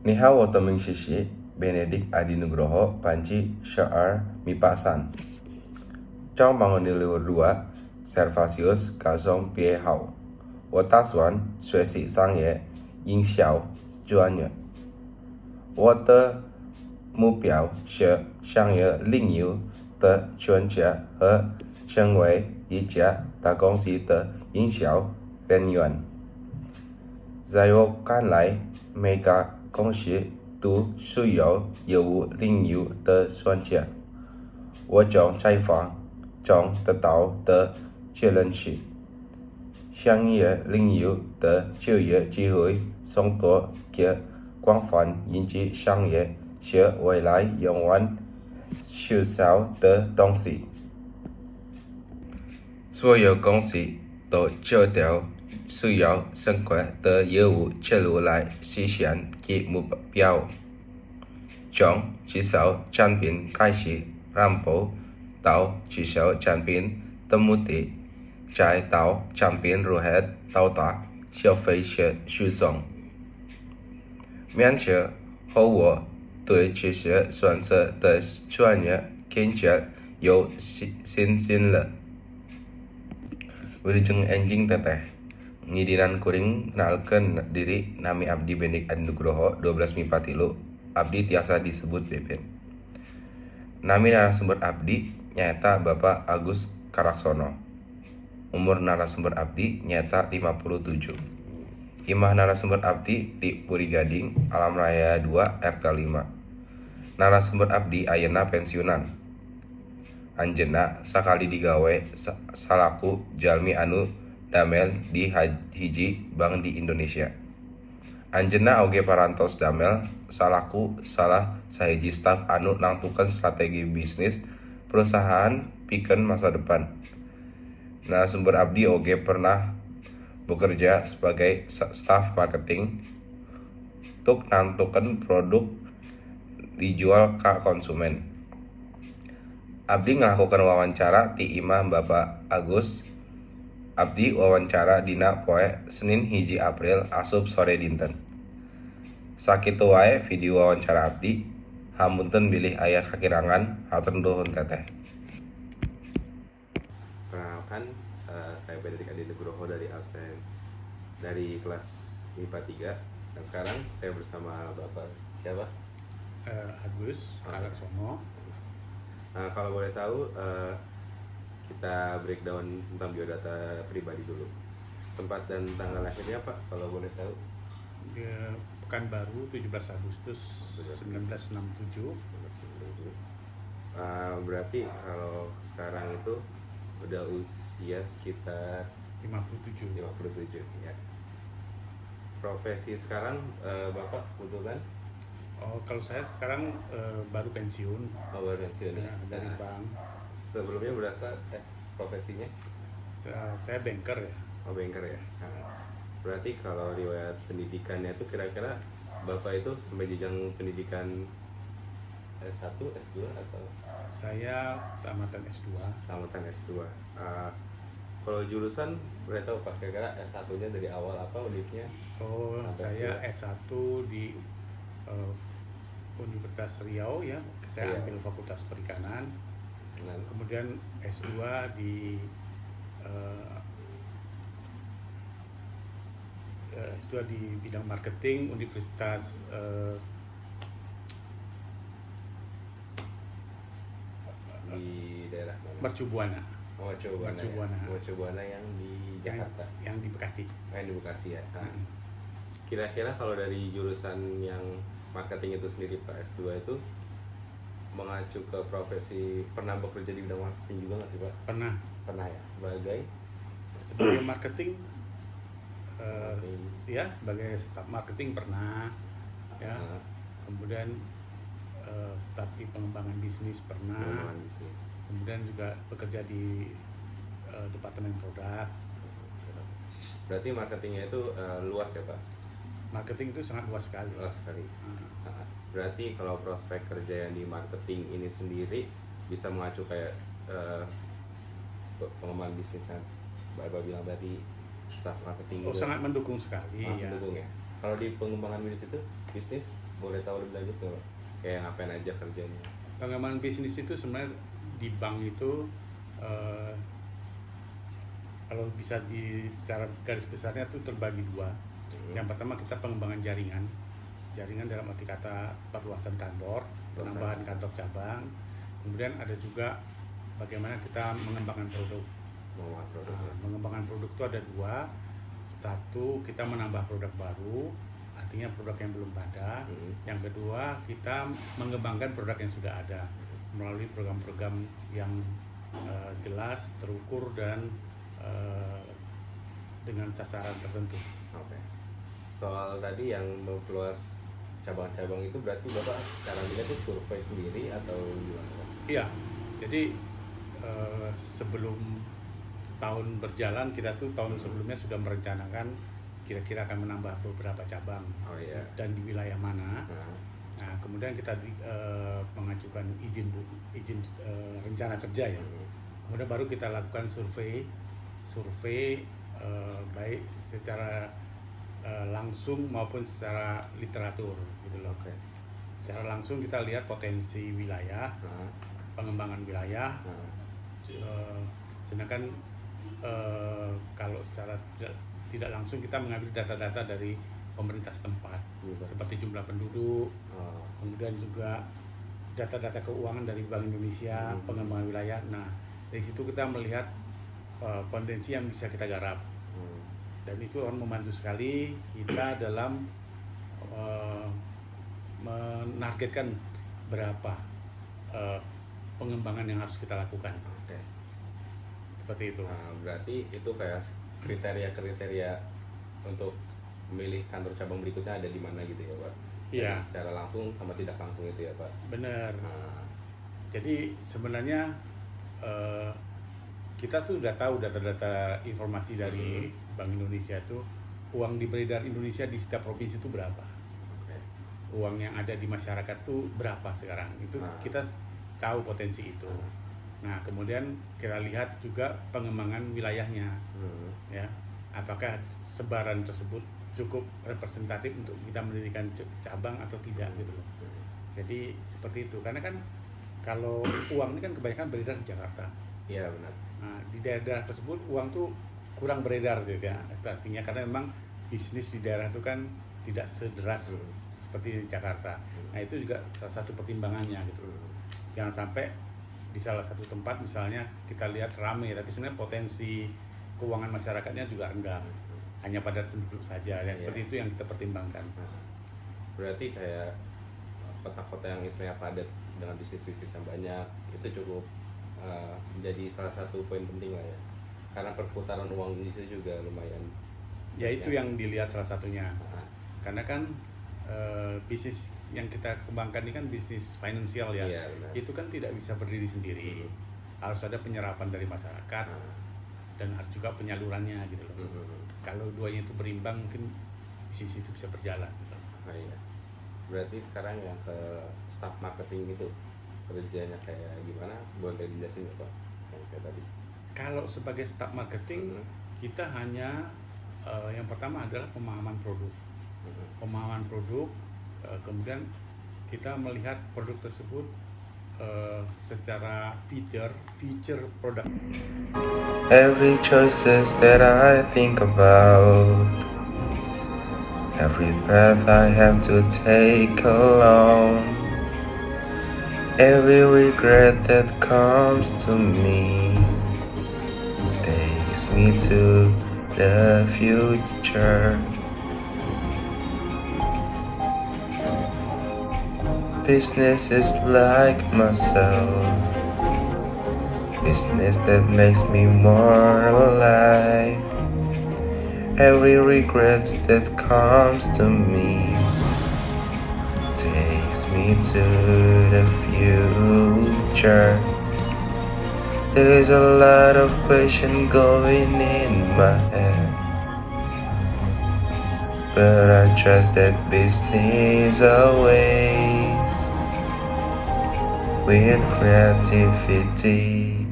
Ni hao Toming Shishi, Benedict Adi Nugroho, Panji Syaar Mipasan. Trong bằng điều lưu 2, Servasius Cao Song Pie Hao. 我打算学习商业营销专业。我的目标是商业领域的专家和成为一家大公司的营销人员。在我看来，每个公司都需要业务领域的专家。我将采访中得到的结论是，商业领域的就业机会相对较广泛，因此商业是未来永远需要的东西。所有公司都知道需要深刻的业务策略来实现其目标。从介绍产品开始，然后到介绍产品的目的，再到产品如何到达消费者手上。面试后，我对这些选择的专业更加有信心了。Wilujeng enjing teteh. Ngidiran kuring kenalkeun diri nami abdi Bendik Adi Nugroho 12 MIPA 3. Abdi tiasa disebut Beben. Nami narasumber abdi nyaeta Bapak Agus Karaksono. Umur narasumber abdi nyaeta 57. Imah narasumber abdi ti Puri Gading, Alam Raya 2, RT 5. Narasumber abdi ayeuna pensiunan. Anjeunna sakali digawe salaku jalmi anu damel di hiji bank di Indonesia. Anjeunna oge parantos damel salaku salah sahiji staf anu nangtukeun strategi bisnis perusahaan pikeun masa depan. Narasumber abdi oge pernah bekerja sebagai staf marketing untuk nangtukeun produk dijual ka konsumen. Abdi ngelakukan wawancara ti imah Bapak Agus. Abdi wawancara dina poe Senin 1 April asup sore dinten. Sakitu wae video wawancara abdi. Hamunten bilih aya kakirangan, hatur nuhun teteh. Perkenalkan, saya Benedict Adi Nugroho dari absen dari kelas MIPA 3. Dan sekarang saya bersama Bapak siapa? Agus Karaksono. Kalau boleh tahu, kita breakdown tentang biodata pribadi dulu. Tempat dan tanggal lahirnya Pak, kalau boleh tahu? Pekanbaru 17 Agustus 1967. Berarti kalau sekarang itu udah usia sekitar 57 ya. Profesi sekarang Bapak kebetulan? Kalau saya sekarang baru pensiun. Baru pensiun ya? Dari bank. Sebelumnya berasa profesinya? Saya banker ya. Oh, banker ya. Berarti kalau riwayat pendidikannya itu kira-kira Bapak itu sampai jenjang pendidikan S1, S2 atau? Saya tamatan S2. Tamatan S2. Kalau jurusan boleh tahu Pak, kira-kira S1-nya dari awal apa univnya? Saya S1 di Universitas Riau ya. Saya ambil Fakultas Perikanan. Kemudian S2 di S2 di bidang marketing Universitas di daerah mana? Mercubuana. Mercubuana yang di Jakarta. Yang di Bekasi. Yang di Bekasi ya. Kira-kira kalau dari jurusan yang marketing itu sendiri Pak, S2 itu mengacu ke profesi, pernah bekerja di bidang marketing juga nggak sih Pak? Pernah ya, sebagai marketing ya, sebagai staf marketing pernah ya. Kemudian staf di pengembangan bisnis pernah. Kemudian juga bekerja di departemen produk. Berarti marketingnya itu luas ya Pak? Marketing itu sangat luas sekali. Berarti kalau prospek kerja yang di marketing ini sendiri bisa mengacu kayak pengembangan bisnis yang Bapak bilang tadi, staff marketing. Sangat mendukung sekali ya. Mendukung ya. Kalau di pengembangan bisnis boleh tahu lebih lanjut nggak, Pak? Kayak ngapain aja kerjanya? Pengembangan bisnis itu sebenarnya di bank itu kalau bisa secara garis besarnya itu terbagi dua. Yang pertama kita pengembangan jaringan dalam arti kata perluasan kantor, penambahan kantor cabang. Kemudian ada juga bagaimana kita mengembangkan produk. Mengembangkan produk itu ada dua. Satu, kita menambah produk baru, artinya produk yang belum ada. Yang kedua, kita mengembangkan produk yang sudah ada melalui program-program yang jelas, terukur, dan dengan sasaran tertentu. Oke. Soal tadi yang memperluas cabang-cabang itu berarti Bapak sekarang ini tuh survei sendiri atau gimana? Iya, jadi sebelum tahun berjalan, kita tuh tahun sebelumnya sudah merencanakan kira-kira akan menambah beberapa cabang. Dan di wilayah mana. Nah, kemudian kita mengajukan izin rencana kerja ya. Kemudian baru kita lakukan survei baik secara langsung maupun secara literatur gitu loh. Secara langsung kita lihat potensi wilayah, pengembangan wilayah. Sedangkan kalau secara tidak langsung kita mengambil data-data dari pemerintah setempat, seperti jumlah penduduk, kemudian juga data-data keuangan dari Bank Indonesia, pengembangan wilayah. Nah, dari situ kita melihat potensi yang bisa kita garap, dan itu akan membantu sekali kita dalam menargetkan berapa pengembangan yang harus kita lakukan. Seperti itu. Berarti itu kayak kriteria untuk memilih kantor cabang berikutnya ada di mana gitu ya, Pak? Iya. Secara langsung sama tidak langsung itu ya, Pak? Benar. Jadi sebenarnya kita tuh udah tahu data-data informasi dari Bank Indonesia itu, uang di beredar Indonesia di setiap provinsi itu berapa? Uang yang ada di masyarakat tuh berapa sekarang? Itu kita tahu potensi itu. Nah, kemudian kita lihat juga pengembangan wilayahnya, ya, apakah sebaran tersebut cukup representatif untuk kita mendirikan cabang atau tidak gitu loh. Jadi seperti itu, karena kan kalau uang ini kan kebanyakan beredar di Jakarta. Iya, benar. Nah, di daerah tersebut uang tuh kurang beredar gitu ya, artinya karena memang bisnis di daerah itu kan tidak sederas seperti di Jakarta. Nah, itu juga salah satu pertimbangannya gitu. Jangan sampai di salah satu tempat misalnya kita lihat ramai, tapi sebenarnya potensi keuangan masyarakatnya juga rendah, hanya pada penduduk saja. Ya, seperti itu yang kita pertimbangkan. Berarti kayak kota-kota yang istilahnya padat dengan bisnis-bisnis yang banyak itu cukup menjadi salah satu poin penting lah ya, karena perputaran uang di situ juga lumayan. Ya, itu yang dilihat salah satunya. Karena kan bisnis yang kita kembangkan ini kan bisnis finansial ya. Itu kan tidak bisa berdiri sendiri. Harus ada penyerapan dari masyarakat dan harus juga penyalurannya gitu loh. Kalau duanya itu berimbang, mungkin bisnis itu bisa berjalan gitu. Berarti sekarang yang ke staff marketing itu kerjanya kayak gimana? Boleh dijelasin nggak, Pak? Yang kayak tadi. Kalau sebagai staff marketing, kita hanya yang pertama adalah pemahaman produk. Pemahaman produk, kemudian kita melihat produk tersebut secara feature produk. Every choices that I think about, every path I have to take along, every regret that comes to me takes me to the future. Business is like myself, business that makes me more alive. Every regret that comes to me takes me to the future. There's a lot of question going in my head, but I trust that business always with creativity.